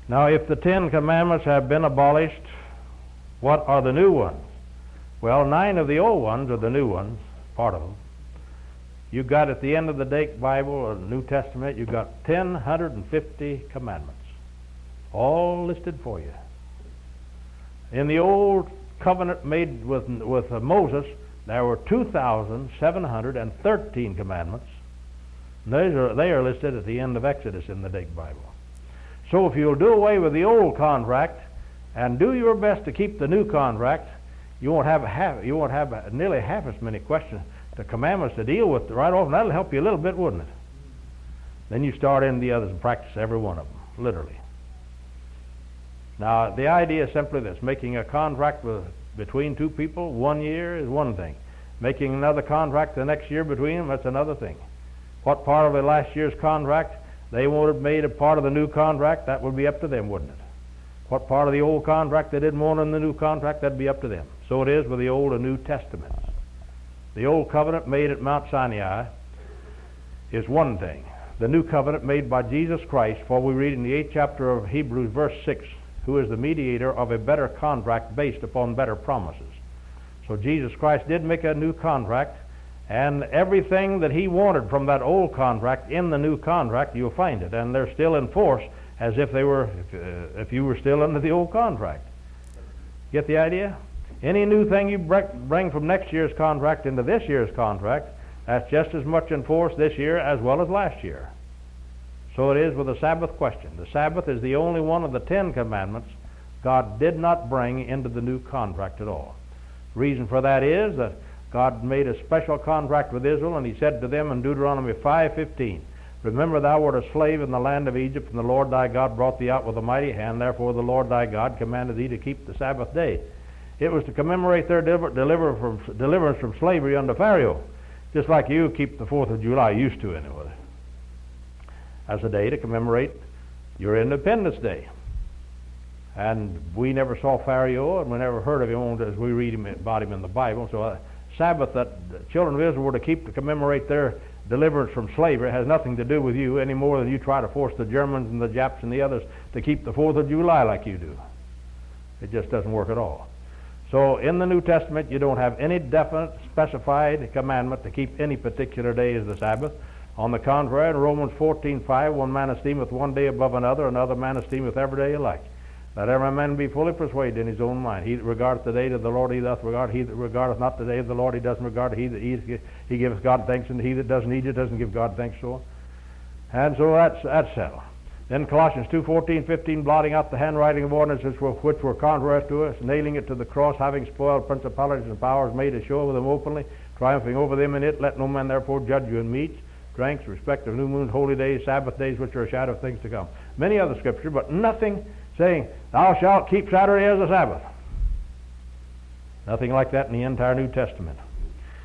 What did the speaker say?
Now, if the 10 Commandments have been abolished, what are the new ones? Well, 9 of the old ones are the new ones, part of them. You've got at the end of the Dake Bible or the New Testament, you've got 1,050 commandments, all listed for you. In the old covenant made with Moses, there were 2,713 commandments. They are listed at the end of Exodus in the Dake Bible. So if you'll do away with the old contract and do your best to keep the new contract, you won't have nearly half as many questions, the commandments to deal with right off, and that'll help you a little bit, wouldn't it? Then you start in the others and practice every one of them, literally. Now, the idea is simply this: making a contract between two people 1 year is one thing. Making another contract the next year between them, that's another thing. What part of the last year's contract they wanted made a part of the new contract, that would be up to them, wouldn't it? What part of the old contract they didn't want in the new contract, that'd be up to them. So it is with the Old and New Testaments. The old covenant made at Mount Sinai is one thing. The new covenant made by Jesus Christ, for we read in the 8th chapter of Hebrews, verse 6, who is the mediator of a better contract based upon better promises. So Jesus Christ did make a new contract, and everything that he wanted from that old contract in the new contract, you'll find it, and they're still in force as if they were, if you were still under the old contract. Get the idea? Any new thing you bring from next year's contract into this year's contract, that's just as much in force this year as well as last year. So it is with the Sabbath question. The Sabbath is the only one of the 10 Commandments God did not bring into the new contract at all. The reason for that is that God made a special contract with Israel, and he said to them in Deuteronomy 5:15, "Remember thou wert a slave in the land of Egypt, and the Lord thy God brought thee out with a mighty hand. Therefore the Lord thy God commanded thee to keep the Sabbath day." It was to commemorate their deliverance from slavery under Pharaoh, just like you keep the 4th of July, used to anyway, as a day to commemorate your Independence Day. And we never saw Pharaoh, and we never heard of him as we read about him in the Bible. So a Sabbath that the children of Israel were to keep to commemorate their deliverance from slavery has nothing to do with you any more than you try to force the Germans and the Japs and the others to keep the 4th of July like you do. It just doesn't work at all. So in the New Testament, you don't have any definite specified commandment to keep any particular day as the Sabbath. On the contrary, in Romans 14:5, one man esteemeth one day above another man esteemeth every day alike. Let every man be fully persuaded in his own mind. He that regardeth the day of the Lord he doth regard, he that regardeth not the day of the Lord he doesn't regard, he that eateth he giveth God thanks, and he that doesn't eat it doesn't give God thanks. So and so that's settled. Then Colossians 2:14-15, blotting out the handwriting of ordinances which were contrary to us, nailing it to the cross, having spoiled principalities and powers, made a show of them openly, triumphing over them in it. Let no man therefore judge you in meats, drinks, respect of new moons, holy days, Sabbath days, which are a shadow of things to come. Many other scriptures, but nothing saying, thou shalt keep Saturday as a Sabbath. Nothing like that in the entire New Testament.